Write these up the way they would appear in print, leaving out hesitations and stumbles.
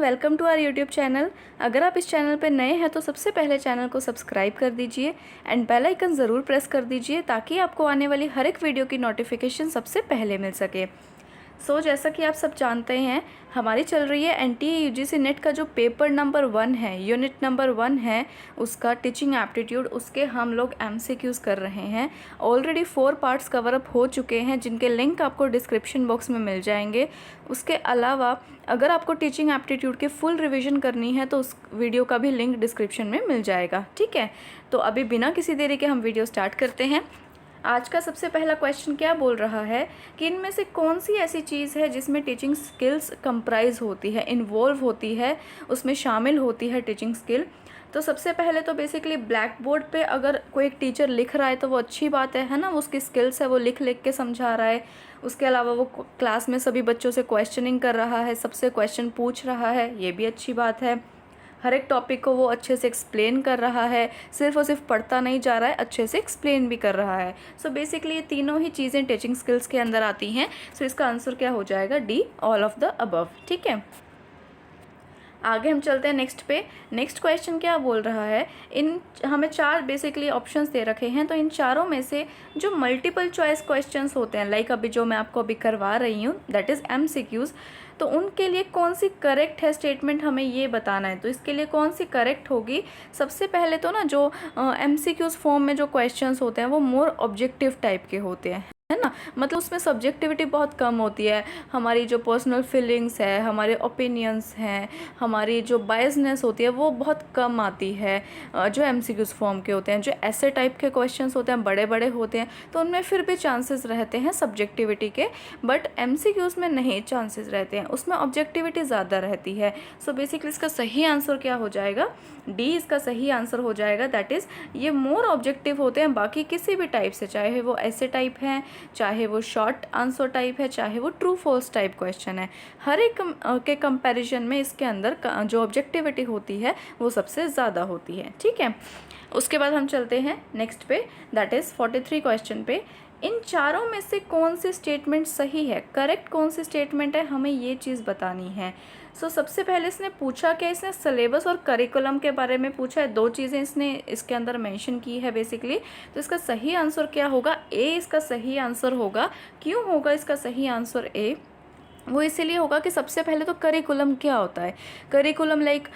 Welcome to our YouTube channel. अगर आप इस चैनल पर नए हैं तो सबसे पहले चैनल को सब्सक्राइब कर दीजिए एंड बेल आइकन ज़रूर प्रेस कर दीजिए ताकि आपको आने वाली हर एक वीडियो की नोटिफिकेशन सबसे पहले मिल सके। जैसा कि आप सब जानते हैं, हमारी चल रही है NTA UGC नेट का जो पेपर नंबर 1 है, यूनिट नंबर 1 है, उसका टीचिंग एप्टीट्यूड, उसके हम लोग MCQs कर रहे हैं। ऑलरेडी 4 पार्ट्स कवर अप हो चुके हैं जिनके लिंक आपको डिस्क्रिप्शन बॉक्स में मिल जाएंगे। उसके अलावा अगर आपको टीचिंग एप्टीट्यूड के फुल रिवीजन करनी है तो उस वीडियो का भी लिंक डिस्क्रिप्शन में मिल जाएगा। ठीक है, तो अभी बिना किसी देरी के हम वीडियो स्टार्ट करते हैं। आज का सबसे पहला क्वेश्चन क्या बोल रहा है कि इनमें से कौन सी ऐसी चीज़ है जिसमें टीचिंग स्किल्स कंप्राइज होती है, इन्वॉल्व होती है, उसमें शामिल होती है टीचिंग स्किल। तो सबसे पहले तो बेसिकली ब्लैक बोर्ड पे अगर कोई एक टीचर लिख रहा है तो वो अच्छी बात है ना, वो उसकी स्किल्स है, वो लिख लिख के समझा रहा है। उसके अलावा वो क्लास में सभी बच्चों से क्वेश्चनिंग कर रहा है, सबसे क्वेश्चन पूछ रहा है, ये भी अच्छी बात है। हर एक टॉपिक को वो अच्छे से एक्सप्लेन कर रहा है, सिर्फ और सिर्फ पढ़ता नहीं जा रहा है, अच्छे से एक्सप्लेन भी कर रहा है। बेसिकली ये तीनों ही चीज़ें टीचिंग स्किल्स के अंदर आती हैं। इसका आंसर क्या हो जाएगा? D, all of the above. ठीक है, आगे हम चलते हैं नेक्स्ट पे। नेक्स्ट क्वेश्चन क्या बोल रहा है, इन हमें 4 बेसिकली ऑप्शंस दे रखे हैं, तो इन चारों में से जो मल्टीपल चॉइस क्वेश्चंस होते हैं, लाइक अभी जो मैं आपको अभी करवा रही हूँ, दैट इज़ MCQs, तो उनके लिए कौन सी करेक्ट है स्टेटमेंट हमें ये बताना है। तो इसके लिए कौन सी करेक्ट होगी? सबसे पहले तो ना जो MCQs फॉर्म में जो क्वेश्चंस होते हैं वो मोर ऑब्जेक्टिव टाइप के होते हैं, है ना। मतलब उसमें सब्जेक्टिविटी बहुत कम होती है। हमारी जो पर्सनल फीलिंग्स है, हमारे ओपिनियंस हैं, हमारी जो बायसनेस होती है वो बहुत कम आती है। जो MCQs फॉर्म के होते हैं, जो ऐसे टाइप के क्वेश्चंस होते हैं, बड़े बड़े होते हैं, तो उनमें फिर भी चांसेस रहते हैं सब्जेक्टिविटी के, बट MCQs में नहीं चांसेस रहते हैं, उसमें ऑब्जेक्टिविटी ज़्यादा रहती है। बेसिकली इसका सही आंसर क्या हो जाएगा? डी इसका सही आंसर हो जाएगा। दैट इज़ ये मोर ऑब्जेक्टिव होते हैं बाकी किसी भी टाइप से, चाहे वो ऐसे टाइप हैं, चाहे वो शॉर्ट आंसर टाइप है, चाहे वो ट्रू फॉल्स टाइप क्वेश्चन है। हर एक के कंपैरिजन में इसके अंदर जो ऑब्जेक्टिविटी होती है वो सबसे ज़्यादा होती है। ठीक है, उसके बाद हम चलते हैं नेक्स्ट पे, दैट इज़ 43 क्वेश्चन पे। इन चारों में से कौन सी स्टेटमेंट सही है, करेक्ट कौन सी स्टेटमेंट है, हमें ये चीज़ बतानी है। सबसे पहले इसने पूछा क्या, इसने सिलेबस और करिकुलम के बारे में पूछा है। 2 चीज़ें इसने इसके अंदर मेंशन की है बेसिकली। तो इसका सही आंसर क्या होगा? ए इसका सही आंसर होगा। क्यों होगा इसका सही आंसर ए? वो इसीलिए होगा कि सबसे पहले तो करिकुलम क्या होता है। करिकुलम लाइक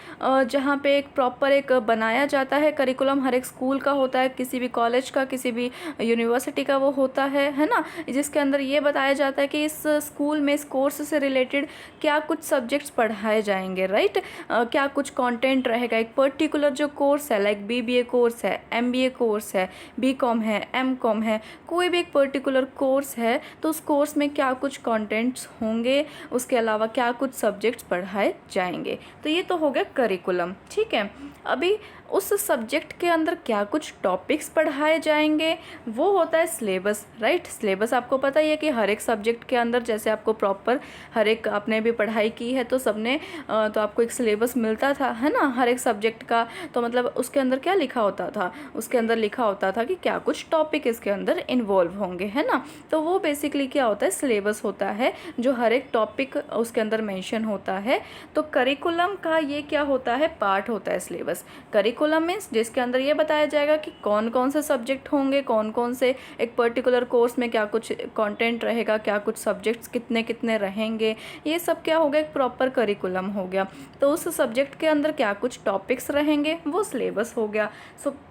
जहाँ पे एक प्रॉपर एक बनाया जाता है करिकुलम, हर एक स्कूल का होता है, किसी भी कॉलेज का, किसी भी यूनिवर्सिटी का वो होता है ना, जिसके अंदर ये बताया जाता है कि इस स्कूल में इस कोर्स से रिलेटेड क्या कुछ सब्जेक्ट्स पढ़ाए जाएंगे, राइट। क्या कुछ कंटेंट रहेगा। एक पर्टिकुलर जो कोर्स है, लाइक BBA कोर्स है, MBA कोर्स है, BCom है, MCom है, कोई भी एक पर्टिकुलर कोर्स है, तो उस कोर्स में क्या कुछ कंटेंट्स होंगे, उसके अलावा क्या कुछ सब्जेक्ट्स पढ़ाए जाएंगे। तो ये तो हो गया करिकुलम। ठीक है, अभी उस सब्जेक्ट के अंदर क्या कुछ टॉपिक्स पढ़ाए जाएंगे वो होता है सिलेबस, राइट। सिलेबस आपको पता ही है कि हर एक सब्जेक्ट के अंदर, जैसे आपको प्रॉपर हर एक आपने भी पढ़ाई की है तो सबने तो आपको एक सिलेबस मिलता था, है ना, हर एक सब्जेक्ट का। तो मतलब उसके अंदर क्या लिखा होता था? उसके अंदर लिखा होता था कि क्या कुछ टॉपिक इसके अंदर इन्वॉल्व होंगे, है ना। तो वो बेसिकली क्या होता है? सिलेबस होता है, जो हर एक टॉपिक उसके अंदर मेंशन होता है। तो करिकुलम का ये क्या होता है? पार्ट होता है सिलेबस। करिकुलम मीन्स जिसके अंदर ये बताया जाएगा कि कौन कौन से सब्जेक्ट होंगे, कौन कौन से एक पर्टिकुलर कोर्स में क्या कुछ कंटेंट रहेगा, क्या कुछ सब्जेक्ट्स कितने कितने रहेंगे, ये सब क्या हो गया? एक प्रॉपर करिकुलम हो गया। तो उस सब्जेक्ट के अंदर क्या कुछ टॉपिक्स रहेंगे वो सिलेबस हो गया।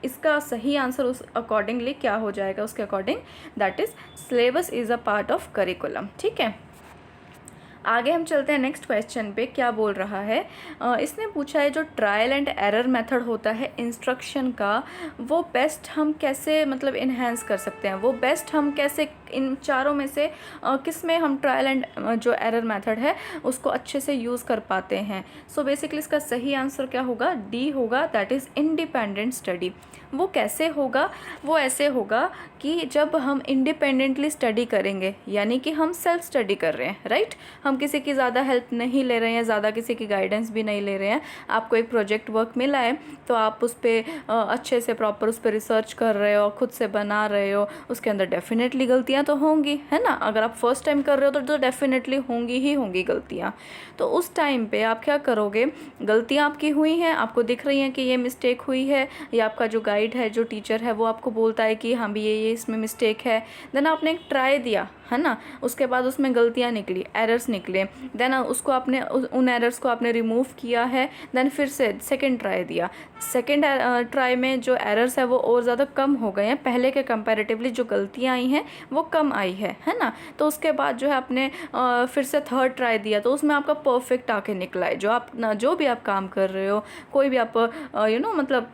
इसका सही आंसर उस अकॉर्डिंगली क्या हो जाएगा? उसके according, that is syllabus is a part of curriculum. ठीक है, आगे हम चलते हैं नेक्स्ट क्वेश्चन पे। क्या बोल रहा है, इसने पूछा है जो ट्रायल एंड एरर मेथड होता है इंस्ट्रक्शन का, वो बेस्ट हम कैसे मतलब इन्हेंस कर सकते हैं, वो बेस्ट हम कैसे इन चारों में से किस में हम ट्रायल एंड जो एरर मेथड है उसको अच्छे से यूज़ कर पाते हैं। बेसिकली इसका सही आंसर क्या होगा? डी होगा, दैट इज़ इंडिपेंडेंट स्टडी। वो कैसे होगा? वो ऐसे होगा कि जब हम इंडिपेंडेंटली स्टडी करेंगे, यानी कि हम सेल्फ स्टडी कर रहे हैं, राइट। हम हम किसी की ज़्यादा हेल्प नहीं ले रहे हैं, ज़्यादा किसी की गाइडेंस भी नहीं ले रहे हैं, आपको एक प्रोजेक्ट वर्क मिला है तो आप उस पर अच्छे से प्रॉपर उस पर रिसर्च कर रहे हो, खुद से बना रहे हो, उसके अंदर डेफिनेटली गलतियाँ तो होंगी, है ना। अगर आप फर्स्ट टाइम कर रहे हो तो डेफिनेटली होंगी ही होंगी गलतियाँ। तो उस टाइम पे आप क्या करोगे, गलतियाँ आपकी हुई हैं, आपको दिख रही हैं कि ये मिस्टेक हुई है, या आपका जो गाइड है, जो टीचर है, वो आपको बोलता है कि हाँ भी ये इसमें मिस्टेक है, देन आपने एक ट्राई दिया, है ना। उसके बाद उसमें गलतियाँ निकली, एरर्स निकले, देन उसको आपने उन एरर्स को आपने रिमूव किया है, देन फिर से सेकंड ट्राई दिया। सेकंड ट्राई में जो एरर्स है वो और ज़्यादा कम हो गए हैं, पहले के कंपैरेटिवली जो गलतियाँ आई हैं वो कम आई है ना। तो उसके बाद जो है आपने फिर से थर्ड ट्राई दिया, तो उसमें आपका परफेक्ट आके निकला है। जो भी आप काम कर रहे हो, कोई भी आप मतलब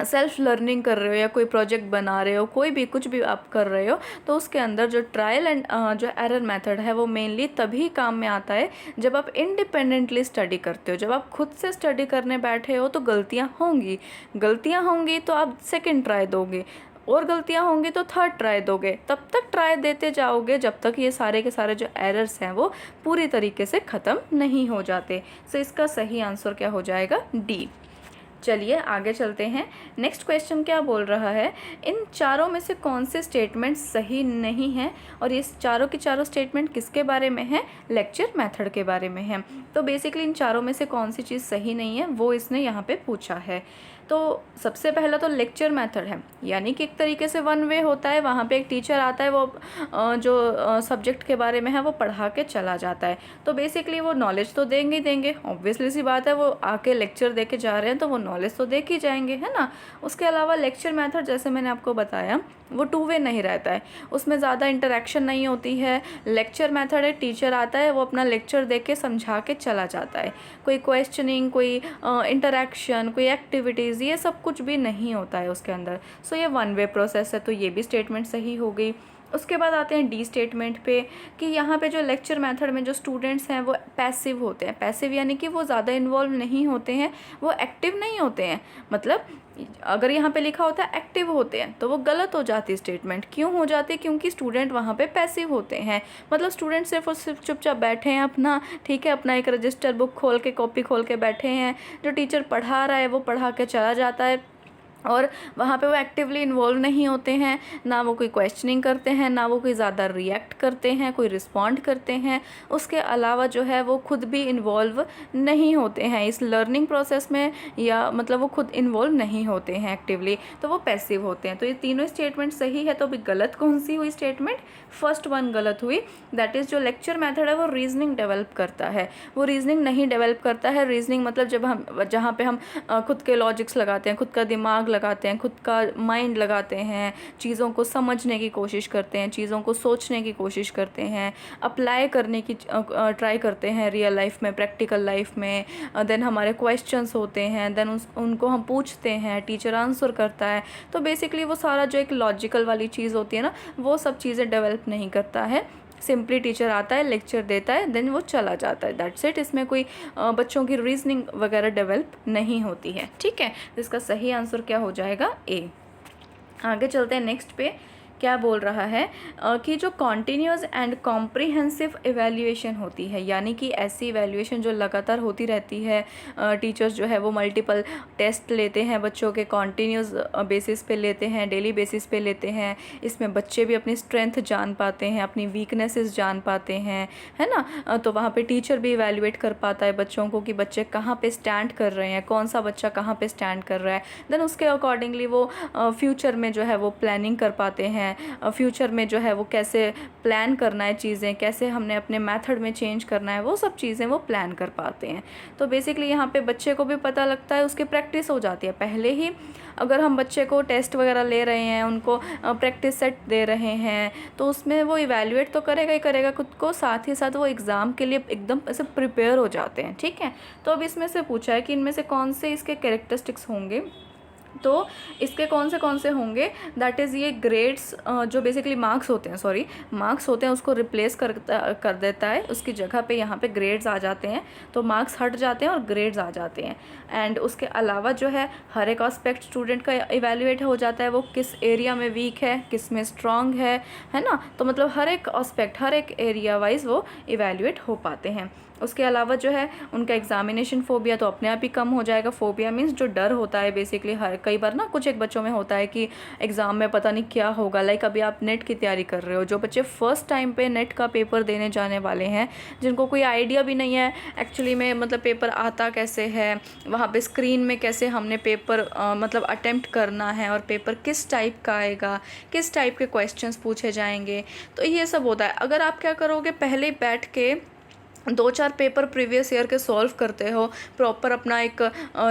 सेल्फ लर्निंग कर रहे हो या कोई प्रोजेक्ट बना रहे हो, कोई भी कुछ भी आप कर रहे हो, तो उसके अंदर जो ट्रायल एंड जो एरर मेथड है वो मेनली तभी काम में आता है जब आप इंडिपेंडेंटली स्टडी करते हो। जब आप खुद से स्टडी करने बैठे हो तो गलतियाँ होंगी तो आप सेकंड ट्राई दोगे, और गलतियाँ होंगी तो थर्ड ट्राई दोगे, तब तक ट्राई देते जाओगे जब तक ये सारे के सारे जो एरर्स हैं वो पूरी तरीके से ख़त्म नहीं हो जाते। सो इसका सही आंसर क्या हो जाएगा, डी। चलिए आगे चलते हैं। नेक्स्ट क्वेश्चन क्या बोल रहा है, इन चारों में से कौन से स्टेटमेंट सही नहीं हैं, और ये चारों की चारों स्टेटमेंट किसके बारे में है, लेक्चर मेथड के बारे में है। तो बेसिकली इन चारों में से कौन सी चीज़ सही नहीं है वो इसने यहाँ पे पूछा है। तो सबसे पहला तो लेक्चर मेथड है, यानी कि एक तरीके से वन वे होता है, वहाँ पे एक टीचर आता है, वो जो सब्जेक्ट के बारे में है वो पढ़ा के चला जाता है। तो बेसिकली वो नॉलेज तो देंगे ही देंगे, ऑब्वियसली सी बात है, वो आके लेक्चर दे के जा रहे हैं तो वो नॉलेज तो दे के जाएंगे, है ना। उसके अलावा लेक्चर मेथड जैसे मैंने आपको बताया वो टू वे नहीं रहता है, उसमें ज़्यादा इंटरेक्शन नहीं होती है। लेक्चर मेथड है, टीचर आता है, वो अपना लेक्चर दे के समझा के चला जाता है, कोई क्वेश्चनिंग, कोई इंटरेक्शन, कोई एक्टिविटीज़, ये सब कुछ भी नहीं होता है उसके अंदर। सो ये वन वे प्रोसेस है, तो ये भी स्टेटमेंट सही हो गई। उसके बाद आते हैं डी स्टेटमेंट पे, कि यहाँ पे जो लेक्चर मेथड में जो स्टूडेंट्स हैं वो पैसिव होते हैं। पैसिव यानी कि वो ज़्यादा इन्वॉल्व नहीं होते हैं, वो एक्टिव नहीं होते हैं। मतलब अगर यहाँ पे लिखा होता है एक्टिव होते हैं तो वो गलत हो जाती स्टेटमेंट। क्यों हो जाती? क्योंकि स्टूडेंट वहाँ पे पैसिव होते हैं, मतलब स्टूडेंट सिर्फ और सिर्फ चुपचाप बैठे हैं अपना, ठीक है, अपना एक रजिस्टर बुक खोल के, कॉपी खोल के बैठे हैं, जो टीचर पढ़ा रहा है वो पढ़ा के चला जाता है, और वहाँ पे वो एक्टिवली इन्वॉल्व नहीं होते हैं, ना वो कोई क्वेश्चनिंग करते हैं, ना वो कोई ज़्यादा रिएक्ट करते हैं, कोई रिस्पॉन्ड करते हैं। उसके अलावा जो है वो खुद भी इन्वॉल्व नहीं होते हैं इस लर्निंग प्रोसेस में, या मतलब वो खुद इन्वॉल्व नहीं होते हैं एक्टिवली, तो वो पैसिव होते हैं। तो ये तीनों स्टेटमेंट सही है। तो अभी गलत कौन सी हुई स्टेटमेंट? फर्स्ट वन गलत हुई, दैट इज़ जो लेक्चर मेथड है वो रीजनिंग डेवलप करता है, वो रीजनिंग नहीं डेवलप करता है। रीजनिंग मतलब जहाँ पे हम खुद के लॉजिक्स लगाते हैं, खुद का दिमाग लगाते हैं, खुद का माइंड लगाते हैं, चीज़ों को समझने की कोशिश करते हैं, चीज़ों को सोचने की कोशिश करते हैं, अप्लाई करने की ट्राई करते हैं रियल लाइफ में, प्रैक्टिकल लाइफ में। देन हमारे क्वेश्चंस होते हैं, देन उनको हम पूछते हैं, टीचर आंसर करता है। तो बेसिकली वो सारा जो एक लॉजिकल वाली चीज़ होती है ना, वो सब चीज़ें डेवलप नहीं करता है। सिंपली टीचर आता है, लेक्चर देता है, देन वो चला जाता है, दैट्स इट। इसमें कोई बच्चों की रीजनिंग वगैरह डेवलप नहीं होती है, ठीक है। इसका सही आंसर क्या हो जाएगा? ए। आगे चलते हैं नेक्स्ट पे। क्या बोल रहा है कि जो कॉन्टीन्यूस एंड कॉम्प्रिहेंसिव इवैल्यूएशन होती है, यानी कि ऐसी इवैल्यूएशन जो लगातार होती रहती है, टीचर्स जो है वो मल्टीपल टेस्ट लेते हैं बच्चों के, कॉन्टीन्यूस बेसिस पे लेते हैं, डेली बेसिस पे लेते हैं। इसमें बच्चे भी अपनी स्ट्रेंथ जान पाते हैं, अपनी वीकनेसेस जान पाते हैं, है ना। तो वहाँ पे टीचर भी इवैल्यूएट कर पाता है बच्चों को कि बच्चे कहाँ पे स्टैंड कर रहे हैं, कौन सा बच्चा कहाँ पे स्टैंड कर रहा है। देन उसके अकॉर्डिंगली वो फ्यूचर में जो है वो प्लानिंग कर पाते हैं, फ्यूचर में जो है वो कैसे प्लान करना है चीज़ें, कैसे हमने अपने मेथड में चेंज करना है, वो सब चीज़ें वो प्लान कर पाते हैं। तो बेसिकली यहाँ पे बच्चे को भी पता लगता है, उसकी प्रैक्टिस हो जाती है पहले ही। अगर हम बच्चे को टेस्ट वगैरह ले रहे हैं, उनको प्रैक्टिस सेट दे रहे हैं, तो उसमें वो इवैल्यूएट तो करेगा ही करेगा खुद को, साथ ही साथ वो एग्ज़ाम के लिए एकदम ऐसे प्रिपेयर हो जाते हैं, ठीक है। तो अब इसमें से पूछा है कि इनमें से कौन से इसके कैरेक्टरिस्टिक्स होंगे तो इसके कौन से होंगे, दैट इज़ ये ग्रेड्स जो बेसिकली मार्क्स होते हैं, सॉरी मार्क्स होते हैं, उसको रिप्लेस कर देता है, उसकी जगह पे यहाँ पे ग्रेड्स आ जाते हैं। तो मार्क्स हट जाते हैं और ग्रेड्स आ जाते हैं। एंड उसके अलावा जो है हर एक एस्पेक्ट स्टूडेंट का इवैल्यूएट हो जाता है, वो किस एरिया में वीक है, किस में स्ट्रांग है ना। तो मतलब हर एक एस्पेक्ट, हर एक एरिया वाइज वो इवैल्यूएट हो पाते हैं। उसके अलावा जो है उनका एग्जामिनेशन फोबिया तो अपने आप ही कम हो जाएगा। फोबिया मीन्स जो डर होता है बेसिकली, हर कई बार ना कुछ एक बच्चों में होता है कि एग्ज़ाम में पता नहीं क्या होगा। लाइक अभी आप नेट की तैयारी कर रहे हो, जो बच्चे फर्स्ट टाइम पे नेट का पेपर देने जाने वाले हैं, जिनको कोई आइडिया भी नहीं है एक्चुअली में मतलब पेपर आता कैसे है, वहाँ पे स्क्रीन में कैसे हमने पेपर मतलब अटेम्प्ट करना है और पेपर किस टाइप का आएगा, किस टाइप के क्वेश्चंस पूछे जाएंगे, तो ये सब होता है। अगर आप क्या करोगे, पहले बैठ के 2-4 पेपर प्रीवियस ईयर के सॉल्व करते हो, प्रॉपर अपना एक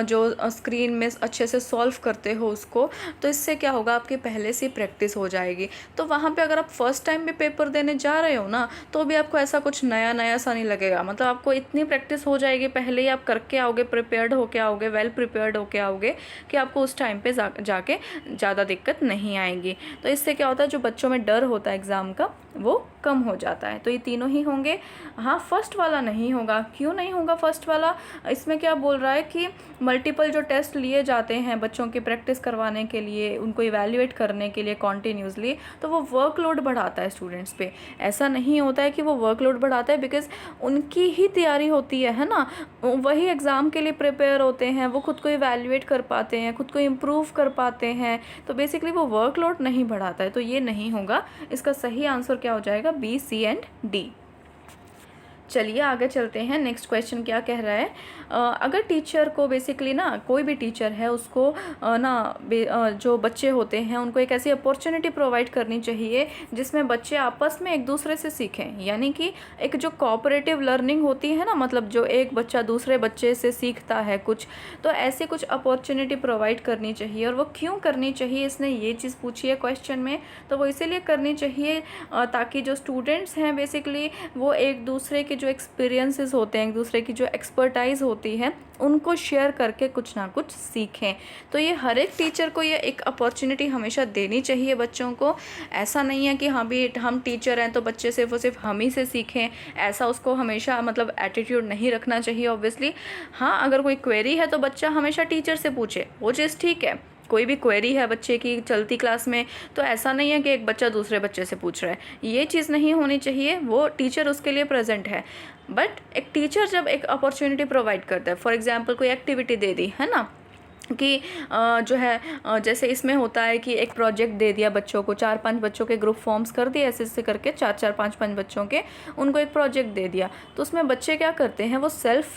जो स्क्रीन में अच्छे से सॉल्व करते हो उसको, तो इससे क्या होगा, आपकी पहले से प्रैक्टिस हो जाएगी। तो वहाँ पे अगर आप फर्स्ट टाइम भी पेपर देने जा रहे हो ना, तो भी आपको ऐसा कुछ नया सा नहीं लगेगा। मतलब आपको इतनी प्रैक्टिस हो जाएगी, पहले ही आप करके आओगे, प्रिपेयर्ड होके आओगे, वेल प्रिपेयर्ड होके आओगे कि आपको उस टाइम पे जाके ज़्यादा दिक्कत नहीं आएगी। तो इससे क्या होता है, जो बच्चों में डर होता है एग्ज़ाम का वो कम हो जाता है। तो ये तीनों ही होंगे। हाँ, फर्स्ट वाला नहीं होगा। क्यों नहीं होगा फर्स्ट वाला? इसमें क्या बोल रहा है कि मल्टीपल जो टेस्ट लिए जाते हैं बच्चों की प्रैक्टिस करवाने के लिए, उनको इवैल्यूएट करने के लिए कॉन्टीन्यूसली, तो वो वर्कलोड बढ़ाता है स्टूडेंट्स पे। ऐसा नहीं होता है कि वो वर्कलोड बढ़ाता है, बिकॉज उनकी ही तैयारी होती है ना, वही एग्ज़ाम के लिए प्रिपेयर होते हैं, वो खुद को इवैल्यूएट कर पाते हैं, खुद को इम्प्रूव कर पाते हैं। तो बेसिकली वो वर्कलोड नहीं बढ़ाता है। तो ये नहीं होगा। इसका सही आंसर क्या हो जाएगा? B, C and D. चलिए आगे चलते हैं। नेक्स्ट क्वेश्चन क्या कह रहा है, अगर टीचर को बेसिकली ना, कोई भी टीचर है उसको जो बच्चे होते हैं उनको एक ऐसी अपॉर्चुनिटी प्रोवाइड करनी चाहिए जिसमें बच्चे आपस में एक दूसरे से सीखें। यानी कि एक जो कोऑपरेटिव लर्निंग होती है ना, मतलब जो एक बच्चा दूसरे बच्चे से सीखता है कुछ, तो ऐसे कुछ अपॉर्चुनिटी प्रोवाइड करनी चाहिए। और वो क्यों करनी चाहिए, इसने ये चीज़ पूछी है क्वेश्चन में, तो वो इसीलिए करनी चाहिए ताकि जो स्टूडेंट्स हैं बेसिकली वो एक दूसरे के जो एक्सपीरियंसेस होते हैं, एक दूसरे की जो एक्सपर्टाइज होती है, उनको शेयर करके कुछ ना कुछ सीखें। तो ये हर एक टीचर को ये एक अपॉर्चुनिटी हमेशा देनी चाहिए बच्चों को। ऐसा नहीं है कि हाँ भी हम टीचर हैं तो बच्चे सिर्फ और सिर्फ हम ही से सीखें, ऐसा उसको हमेशा मतलब एटीट्यूड नहीं रखना चाहिए ऑब्वियसली। हाँ, अगर कोई क्वेरी है तो बच्चा हमेशा टीचर से पूछे, वो चीज़ ठीक है। कोई भी क्वेरी है बच्चे की चलती क्लास में, तो ऐसा नहीं है कि एक बच्चा दूसरे बच्चे से पूछ रहा है, ये चीज़ नहीं होनी चाहिए। वो टीचर उसके लिए प्रेजेंट है। बट एक टीचर जब एक अपॉर्चुनिटी प्रोवाइड करता है, फॉर एग्जांपल कोई एक्टिविटी दे दी है ना, कि जो है जैसे इसमें होता है कि एक प्रोजेक्ट दे दिया बच्चों को, 4-5 बच्चों के ग्रुप फॉर्म्स कर दिए ऐसे करके, 4-4 5-5 बच्चों के, उनको एक प्रोजेक्ट दे दिया। तो उसमें बच्चे क्या करते हैं, वो सेल्फ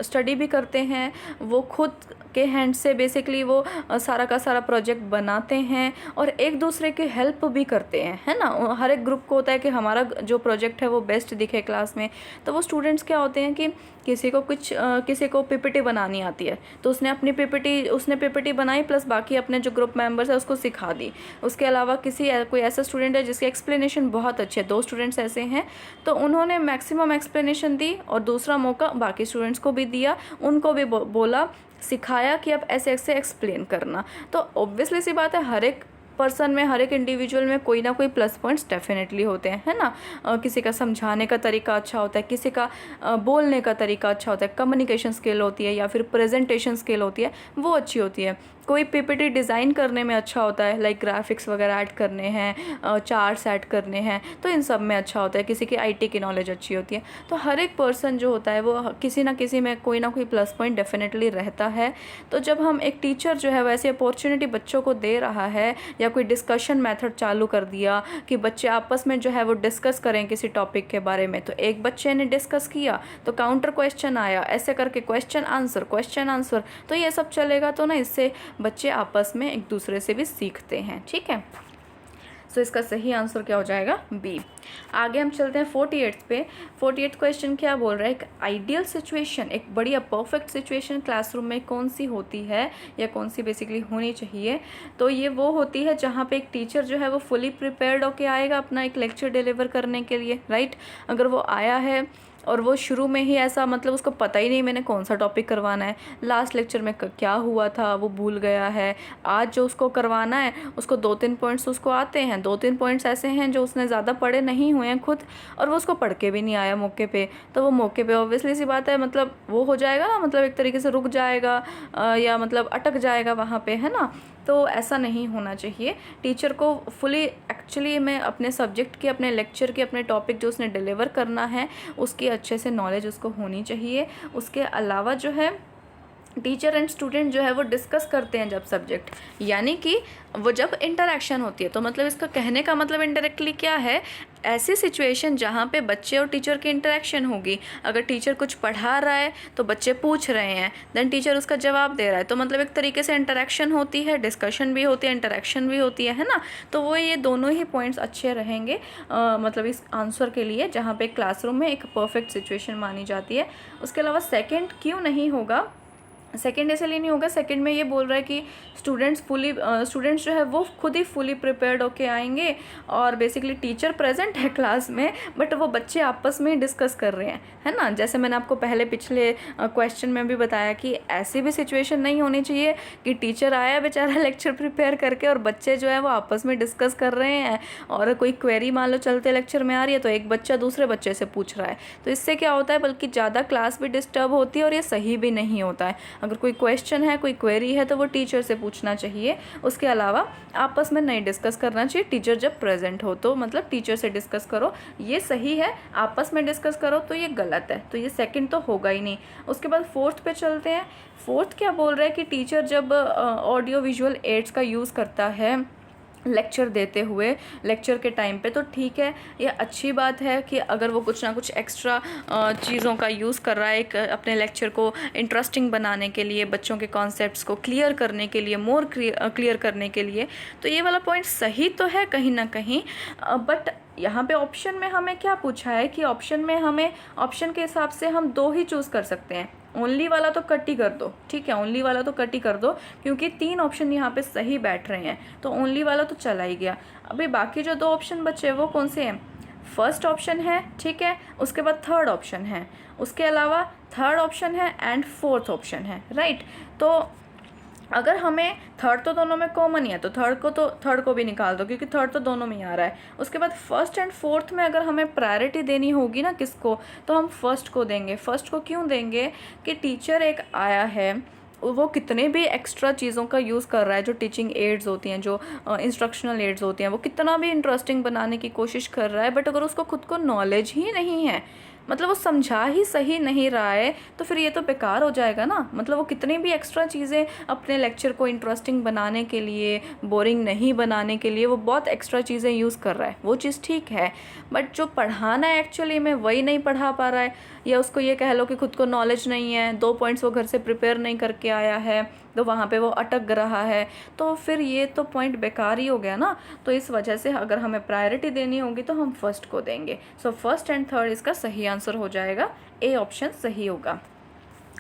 स्टडी भी करते हैं, वो खुद के हैंड से बेसिकली वो सारा का सारा प्रोजेक्ट बनाते हैं और एक दूसरे की हेल्प भी करते हैं, है ना। हर एक ग्रुप को होता है कि हमारा जो प्रोजेक्ट है वो बेस्ट दिखे क्लास में। तो वो स्टूडेंट्स क्या होते हैं कि किसी को पीपीटी बनानी आती है, तो उसने पीपीटी बनाई, प्लस बाकी अपने जो ग्रुप मेंबर्स है उसको सिखा दी। उसके अलावा कोई ऐसा स्टूडेंट है जिसकी एक्सप्लेनेशन बहुत अच्छी है, 2 स्टूडेंट्स ऐसे हैं, तो उन्होंने मैक्सिमम एक्सप्लेनेशन दी और दूसरा मौका बाकी स्टूडेंट्स को भी दिया, उनको भी बोला, सिखाया कि आप ऐसे ऐसे एक्सप्लेन करना। तो ऑब्वियसली सी बात है, हर एक पर्सन में, हर एक इंडिविजुअल में कोई ना कोई प्लस पॉइंट्स डेफिनेटली होते हैं, है ना। किसी का समझाने का तरीका अच्छा होता है, किसी का बोलने का तरीका अच्छा होता है, कम्युनिकेशन स्किल होती है या फिर प्रेजेंटेशन स्किल होती है, वो अच्छी होती है। कोई पीपीटी डिज़ाइन करने में अच्छा होता है, लाइक ग्राफिक्स वगैरह ऐड करने हैं, चार्ट्स ऐड करने हैं, तो इन सब में अच्छा होता है। किसी की आईटी की नॉलेज अच्छी होती है। तो हर एक पर्सन जो होता है वो किसी ना किसी में कोई ना कोई प्लस पॉइंट डेफिनेटली रहता है। तो जब हम एक टीचर जो है वैसे अपॉर्चुनिटी बच्चों को दे रहा है, या कोई डिस्कशन मेथड चालू कर दिया कि बच्चे आपस में जो है वो डिस्कस करें किसी टॉपिक के बारे में, तो एक बच्चे ने डिस्कस किया तो काउंटर क्वेश्चन आया, ऐसे करके क्वेश्चन आंसर, तो ये सब चलेगा। तो ना इससे बच्चे आपस में एक दूसरे से भी सीखते हैं, ठीक है। सो इसका सही आंसर क्या हो जाएगा? बी। आगे हम चलते हैं 48 पे। 48 क्वेश्चन क्या बोल रहा है, एक आइडियल सिचुएशन, एक बढ़िया परफेक्ट सिचुएशन क्लासरूम में कौन सी होती है या कौन सी बेसिकली होनी चाहिए। तो ये वो होती है जहाँ पे एक टीचर जो है वो फुली प्रिपेयर्ड होके आएगा अपना एक लेक्चर डिलीवर करने के लिए, राइट। अगर वो आया है और वो शुरू में ही ऐसा मतलब उसको पता ही नहीं मैंने कौन सा टॉपिक करवाना है, लास्ट लेक्चर में क्या हुआ था वो भूल गया है, आज जो उसको करवाना है उसको 2-3 पॉइंट्स उसको आते हैं, 2-3 पॉइंट्स ऐसे हैं जो उसने ज़्यादा पढ़े नहीं हुए हैं खुद, और वो उसको पढ़ के भी नहीं आया मौके पे, तो वो मौके पे ऑब्वियसली सी बात है मतलब वो हो जाएगा ना, मतलब एक तरीके से रुक जाएगा या मतलब अटक जाएगा वहाँ पे, है ना। तो ऐसा नहीं होना चाहिए। टीचर को फुली एक्चुअली में अपने सब्जेक्ट की, अपने लेक्चर की, अपने टॉपिक जो उसने डिलीवर करना है उसकी अच्छे से नॉलेज उसको होनी चाहिए। उसके अलावा जो है टीचर एंड स्टूडेंट जो है वो डिस्कस करते हैं जब सब्जेक्ट, यानी कि वो जब इंटरेक्शन होती है, तो मतलब इसका कहने का मतलब इनडायरेक्टली क्या है, ऐसी सिचुएशन जहाँ पे बच्चे और टीचर की इंटरेक्शन होगी। अगर टीचर कुछ पढ़ा रहा है तो बच्चे पूछ रहे हैं, देन टीचर उसका जवाब दे रहा है, तो मतलब एक तरीके से इंटरेक्शन होती है, डिस्कशन भी होती है, इंटरेक्शन भी होती है ना। तो वो ये दोनों ही पॉइंट्स अच्छे रहेंगे मतलब इस आंसर के लिए, जहाँ पे क्लासरूम में एक परफेक्ट सिचुएशन मानी जाती है। उसके अलावा सेकेंड क्यों नहीं होगा, सेकेंड इसलिए नहीं होगा, सेकेंड में ये बोल रहा है कि स्टूडेंट्स जो है वो खुद ही फुली प्रिपेयर्ड होके आएंगे और बेसिकली टीचर प्रेजेंट है क्लास में, बट वो बच्चे आपस में ही डिस्कस कर रहे हैं, है ना। जैसे मैंने आपको पहले पिछले क्वेश्चन में भी बताया कि ऐसी भी सिचुएशन नहीं होनी चाहिए कि टीचर आया बेचारा लेक्चर प्रिपेयर करके और बच्चे जो है वो आपस में डिस्कस कर रहे हैं, और कोई क्वेरी मान लो चलते लेक्चर में आ रही है तो एक बच्चा दूसरे बच्चे से पूछ रहा है, तो इससे क्या होता है बल्कि ज़्यादा क्लास भी डिस्टर्ब होती है और ये सही भी नहीं होता है। अगर कोई क्वेश्चन है, कोई क्वेरी है तो वो टीचर से पूछना चाहिए। उसके अलावा आपस में नहीं डिस्कस करना चाहिए, टीचर जब प्रेजेंट हो तो मतलब टीचर से डिस्कस करो, ये सही है। आपस में डिस्कस करो तो ये गलत है, तो ये सेकंड तो होगा ही नहीं। उसके बाद फोर्थ पे चलते हैं। फोर्थ क्या बोल रहा है कि टीचर जब ऑडियो विजुअल एड्स का यूज़ करता है लेक्चर देते हुए, लेक्चर के टाइम पे, तो ठीक है, ये अच्छी बात है कि अगर वो कुछ ना कुछ एक्स्ट्रा चीज़ों का यूज़ कर रहा है एक अपने लेक्चर को इंटरेस्टिंग बनाने के लिए, बच्चों के कॉन्सेप्ट्स को क्लियर करने के लिए, मोर क्लियर करने के लिए, तो ये वाला पॉइंट सही तो है कहीं ना कहीं। बट यहाँ पे ऑप्शन में हमें क्या पूछा है कि ऑप्शन में हमें ऑप्शन के हिसाब से हम 2 ही चूज़ कर सकते हैं। ओनली वाला तो कट ही कर दो, ठीक है, ओनली वाला तो कट ही कर दो, क्योंकि 3 ऑप्शन यहाँ पे सही बैठ रहे हैं, तो ओनली वाला तो चला ही गया। अभी बाकी जो 2 ऑप्शन बचे वो कौन से हैं, फर्स्ट ऑप्शन है, ठीक है, उसके बाद थर्ड ऑप्शन है, उसके अलावा थर्ड ऑप्शन है एंड फोर्थ ऑप्शन है, राइट। तो अगर हमें थर्ड तो दोनों में कॉमन ही है, तो थर्ड को भी निकाल दो, क्योंकि थर्ड तो दोनों में ही आ रहा है। उसके बाद फर्स्ट एंड फोर्थ में अगर हमें प्रायोरिटी देनी होगी ना किसको, तो हम फर्स्ट को देंगे। फर्स्ट को क्यों देंगे कि टीचर एक आया है, वो कितने भी एक्स्ट्रा चीज़ों का यूज़ कर रहा है, जो टीचिंग एड्स होती हैं, जो इंस्ट्रक्शनल एड्स होती हैं, वो कितना भी इंटरेस्टिंग बनाने की कोशिश कर रहा है, बट अगर उसको खुद को नॉलेज ही नहीं है, मतलब वो समझा ही सही नहीं रहा है, तो फिर ये तो बेकार हो जाएगा ना। मतलब वो कितनी भी एक्स्ट्रा चीज़ें अपने लेक्चर को इंटरेस्टिंग बनाने के लिए, बोरिंग नहीं बनाने के लिए वो बहुत एक्स्ट्रा चीज़ें यूज़ कर रहा है, वो चीज़ ठीक है, बट जो पढ़ाना है एक्चुअली में वही नहीं पढ़ा पा रहा है, या उसको ये कह लो कि खुद को नॉलेज नहीं है, 2 पॉइंट्स वो घर से प्रिपेयर नहीं करके आया है, तो वहाँ पे वो अटक रहा है, तो फिर ये तो पॉइंट बेकार ही हो गया ना। तो इस वजह से अगर हमें प्रायोरिटी देनी होगी तो हम फर्स्ट को देंगे। सो फर्स्ट एंड थर्ड इसका सही आंसर हो जाएगा, ए ऑप्शन सही होगा।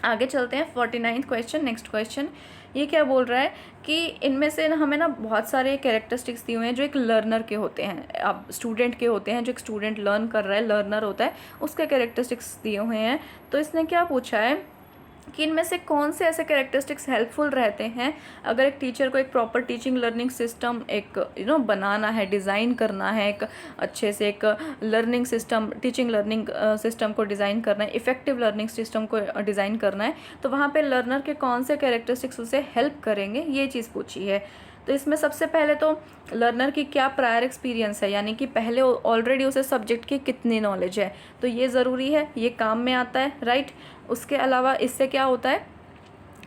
आगे चलते हैं 49th क्वेश्चन। नेक्स्ट क्वेश्चन ये क्या बोल रहा है कि इनमें से ना हमें ना बहुत सारे कैरेक्टरिस्टिक्स दिए हुए हैं जो एक लर्नर के होते हैं, अब स्टूडेंट के होते हैं, जो एक स्टूडेंट लर्न कर रहा है, लर्नर होता है, उसके कैरेक्टरिस्टिक्स दिए हुए हैं। तो इसने क्या पूछा है कि इनमें से कौन से ऐसे कैरेक्टरिस्टिक्स हेल्पफुल रहते हैं अगर एक टीचर को एक प्रॉपर टीचिंग लर्निंग सिस्टम एक बनाना है, डिज़ाइन करना है, एक अच्छे से एक learning system, teaching learning system को डिज़ाइन करना है, इफ़ेक्टिव लर्निंग सिस्टम को डिज़ाइन करना है, तो वहाँ पे लर्नर के कौन से कैरेक्टरिस्टिक्स उसे हेल्प करेंगे, ये चीज़ पूछी है। तो इसमें सबसे पहले तो लर्नर की क्या प्रायर एक्सपीरियंस है, यानी कि पहले ऑलरेडी उसे सब्जेक्ट की कितनी नॉलेज है, तो ये ज़रूरी है, ये काम में आता है, राइट। उसके अलावा इससे क्या होता है,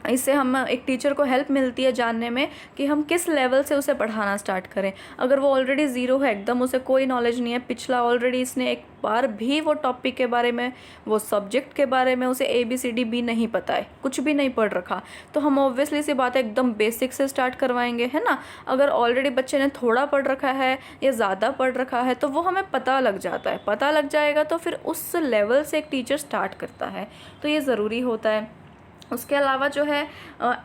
इससे हम एक टीचर को हेल्प मिलती है जानने में कि हम किस लेवल से उसे पढ़ाना स्टार्ट करें। अगर वो ऑलरेडी ज़ीरो है, एकदम उसे कोई नॉलेज नहीं है, पिछला ऑलरेडी इसने एक बार भी वो टॉपिक के बारे में, वो सब्जेक्ट के बारे में उसे ABCD भी नहीं पता है, कुछ भी नहीं पढ़ रखा, तो हम ऑब्वियसली सी बात है एकदम बेसिक से स्टार्ट करवाएंगे, है ना। अगर ऑलरेडी बच्चे ने थोड़ा पढ़ रखा है या ज़्यादा पढ़ रखा है तो वो हमें पता लग जाता है, पता लग जाएगा तो फिर उस लेवल से एक टीचर स्टार्ट करता है, तो ये ज़रूरी होता है। उसके अलावा जो है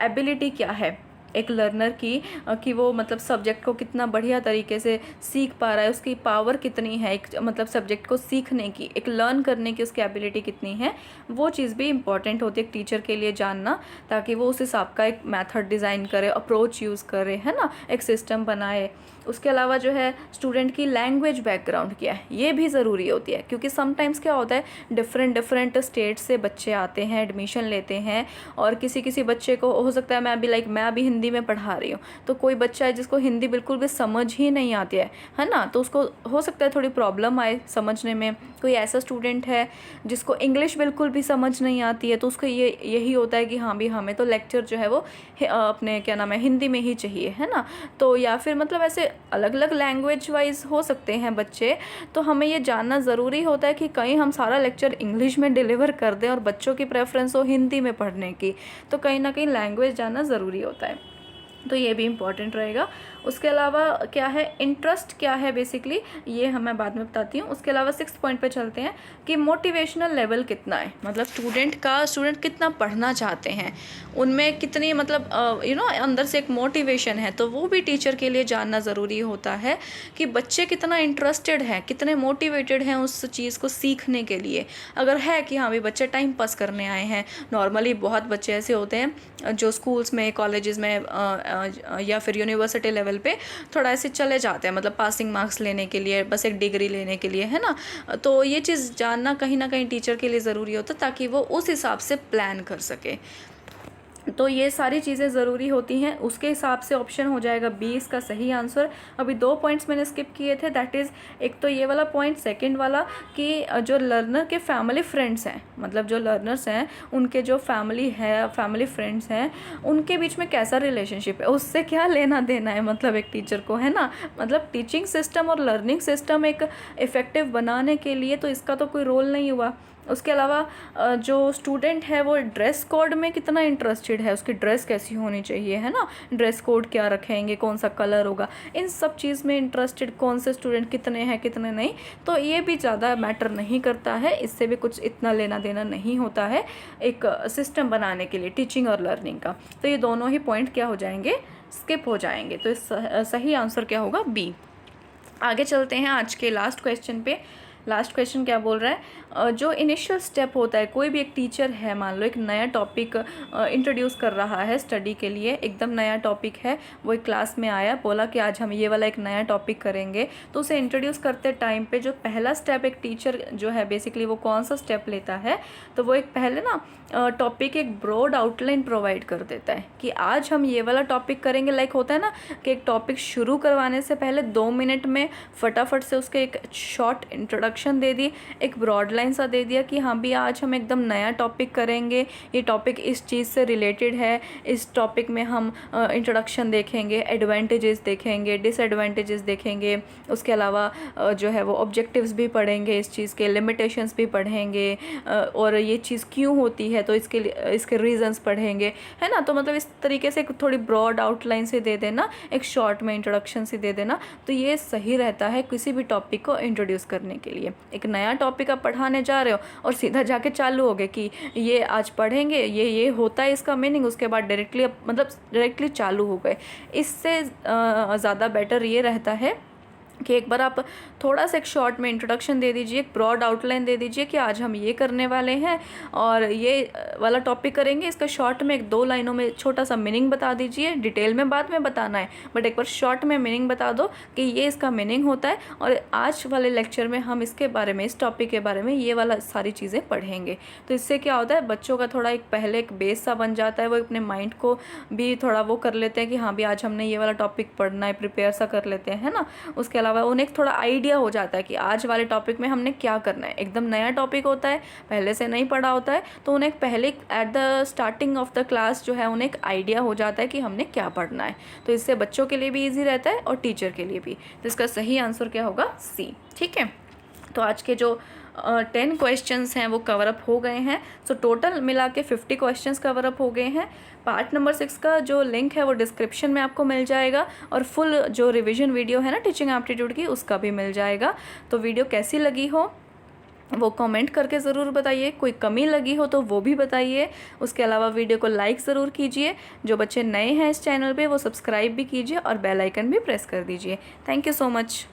एबिलिटी क्या है, एक लर्नर की कि वो मतलब सब्जेक्ट को कितना बढ़िया तरीके से सीख पा रहा है, उसकी पावर कितनी है एक मतलब सब्जेक्ट को सीखने की, एक लर्न करने की उसकी एबिलिटी कितनी है, वो चीज़ भी इम्पॉर्टेंट होती है एक टीचर के लिए जानना, ताकि वो उस हिसाब का एक मेथड डिज़ाइन करे, अप्रोच यूज़ करे, है ना, एक सिस्टम बनाए। उसके अलावा जो है स्टूडेंट की लैंग्वेज बैकग्राउंड क्या है, ये भी ज़रूरी होती है, क्योंकि समटाइम्स क्या होता है डिफरेंट स्टेट से बच्चे आते हैं, एडमिशन लेते हैं, और किसी बच्चे को हो सकता है मैं अभी हिंदी में पढ़ा रही हूँ, तो कोई बच्चा है जिसको हिंदी बिल्कुल भी समझ ही नहीं आती है ना, तो उसको हो सकता है थोड़ी प्रॉब्लम आए समझने में। कोई ऐसा स्टूडेंट है जिसको इंग्लिश बिल्कुल भी समझ नहीं आती है, तो उसको यही होता है कि हाँ भी हमें तो लेक्चर जो है वो अपने क्या नाम है हिंदी में ही चाहिए, है ना। तो या फिर मतलब ऐसे अलग अलग लैंग्वेज वाइज हो सकते हैं बच्चे, तो हमें ये जानना ज़रूरी होता है कि कहीं हम सारा लेक्चर इंग्लिश में डिलीवर कर दें और बच्चों की प्रेफरेंस हो हिंदी में पढ़ने की, तो कहीं ना कहीं लैंग्वेज जानना ज़रूरी होता है, तो ये भी इम्पॉर्टेंट रहेगा। उसके अलावा क्या है, इंटरेस्ट क्या है बेसिकली, ये हमें बाद में बताती हूँ। उसके अलावा 6th पॉइंट पे चलते हैं कि मोटिवेशनल लेवल कितना है, मतलब स्टूडेंट कितना पढ़ना चाहते हैं, उनमें कितनी मतलब अंदर से एक मोटिवेशन है, तो वो भी टीचर के लिए जानना ज़रूरी होता है कि बच्चे कितना इंटरेस्टेड हैं, कितने मोटिवेटेड हैं उस चीज़ को सीखने के लिए। अगर है कि हाँ भी बच्चे टाइम पास करने आए हैं, नॉर्मली बहुत बच्चे ऐसे होते हैं जो स्कूल्स में, कॉलेजेस में या फिर यूनिवर्सिटी लेवल पे थोड़ा ऐसे चले जाते हैं, मतलब पासिंग मार्क्स लेने के लिए, बस एक डिग्री लेने के लिए, है ना। तो ये चीज़ जानना कहीं ना कहीं टीचर के लिए ज़रूरी होता है, ताकि वो उस हिसाब से प्लान कर सके। तो ये सारी चीज़ें ज़रूरी होती हैं, उसके हिसाब से ऑप्शन हो जाएगा बी इसका सही आंसर। अभी 2 पॉइंट्स मैंने स्किप किए थे, दैट इज़ एक तो ये वाला पॉइंट, सेकंड वाला कि जो लर्नर के फैमिली फ्रेंड्स हैं, मतलब जो लर्नर्स हैं उनके जो फैमिली फ्रेंड्स हैं, उनके बीच में कैसा रिलेशनशिप है, उससे क्या लेना देना है मतलब एक टीचर को, है ना। मतलब टीचिंग सिस्टम और लर्निंग सिस्टम एक इफ़ेक्टिव बनाने के लिए तो इसका तो कोई रोल नहीं हुआ। उसके अलावा जो स्टूडेंट है वो ड्रेस कोड में कितना इंटरेस्टेड है, उसकी ड्रेस कैसी होनी चाहिए, है ना, ड्रेस कोड क्या रखेंगे, कौन सा कलर होगा, इन सब चीज़ में इंटरेस्टेड कौन से स्टूडेंट कितने हैं कितने नहीं, तो ये भी ज़्यादा मैटर नहीं करता है, इससे भी कुछ इतना लेना देना नहीं होता है एक सिस्टम बनाने के लिए टीचिंग और लर्निंग का। तो ये दोनों ही पॉइंट क्या हो जाएंगे, स्किप हो जाएंगे। तो सही आंसर क्या होगा, बी। आगे चलते हैं आज के लास्ट क्वेश्चन पे। लास्ट क्वेश्चन क्या बोल रहा है, जो इनिशियल स्टेप होता है, कोई भी एक टीचर है, मान लो एक नया टॉपिक इंट्रोड्यूस कर रहा है स्टडी के लिए, एकदम नया टॉपिक है, वो एक क्लास में आया, बोला कि आज हम ये वाला एक नया टॉपिक करेंगे, तो उसे इंट्रोड्यूस करते टाइम पे जो पहला स्टेप एक टीचर जो है बेसिकली वो कौन सा स्टेप लेता है, तो वो एक पहले ना टॉपिक एक ब्रॉड आउटलाइन प्रोवाइड कर देता है कि आज हम ये वाला टॉपिक करेंगे। लाइक होता है ना कि एक टॉपिक शुरू करवाने से पहले 2 मिनट में फटाफट से उसके एक शॉर्ट इंट्रोडक्शन दे दी, एक ब्रॉड लाइन सा दे दिया कि हाँ भी आज हम एकदम नया टॉपिक करेंगे, ये टॉपिक इस चीज़ से रिलेटेड है, इस टॉपिक में हम इंट्रोडक्शन देखेंगे, एडवांटेजेस देखेंगे, डिसएडवांटेजेस देखेंगे, उसके अलावा जो है वो ऑब्जेक्टिव्स भी पढ़ेंगे, इस चीज़ के लिमिटेशंस भी पढ़ेंगे, और ये चीज़ क्यों होती है तो इसके रीजंस पढ़ेंगे, है ना। तो मतलब इस तरीके से थोड़ी ब्रॉड आउटलाइन से दे देना, एक शॉर्ट में इंट्रोडक्शन से दे देना, तो ये सही रहता है किसी भी टॉपिक को इंट्रोड्यूस करने के लिए। एक नया टॉपिक आप पढ़ाने जा रहे हो और सीधा जाके चालू हो गए कि ये आज पढ़ेंगे, ये होता है इसका मीनिंग, उसके बाद डायरेक्टली चालू हो गए, इससे ज़्यादा बेटर ये रहता है कि एक बार आप थोड़ा सा एक शॉर्ट में इंट्रोडक्शन दे दीजिए, एक ब्रॉड आउटलाइन दे दीजिए कि आज हम ये करने वाले हैं और ये वाला टॉपिक करेंगे, इसका शॉर्ट में 1-2 लाइनों में छोटा सा मीनिंग बता दीजिए, डिटेल में बाद में बताना है, बट एक बार शॉर्ट में मीनिंग बता दो कि ये इसका मीनिंग होता है और आज वाले लेक्चर में हम इसके बारे में, इस टॉपिक के बारे में ये वाला सारी चीज़ें पढ़ेंगे। तो इससे क्या होता है, बच्चों का थोड़ा पहले एक बेस सा बन जाता है, वो अपने माइंड को भी थोड़ा वो कर लेते हैं कि हाँ भी आज हमने ये वाला टॉपिक पढ़ना है, प्रिपेयर सा कर लेते हैं, है ना। उसके अलावा उन्हें थोड़ा आइडिया हो जाता है कि आज वाले टॉपिक में हमने क्या करना है। एकदम नया टॉपिक होता है, पहले से नहीं पढ़ा होता है, तो उन्हें पहले at the starting of the class जो है उन्हें एक आइडिया हो जाता है कि हमने क्या पढ़ना है। तो इससे बच्चों के लिए भी ईजी रहता है और टीचर के लिए भी। तो इसका सही आंसर क्या होगा, सी। ठीक है, तो आज के जो 10 क्वेश्चंस हैं वो कवर अप हो गए हैं। सो टोटल मिला के 50 क्वेश्चंस कवर अप हो गए हैं। पार्ट नंबर 6 का जो लिंक है वो डिस्क्रिप्शन में आपको मिल जाएगा और फुल जो रिवीजन वीडियो है ना टीचिंग एप्टीट्यूड की, उसका भी मिल जाएगा। तो वीडियो कैसी लगी हो वो कमेंट करके ज़रूर बताइए। कोई कमी लगी हो तो वो भी बताइए। उसके अलावा वीडियो को लाइक ज़रूर कीजिए। जो बच्चे नए हैं इस चैनल पे वो सब्सक्राइब भी कीजिए और बेल आइकन भी प्रेस कर दीजिए। Thank you so much.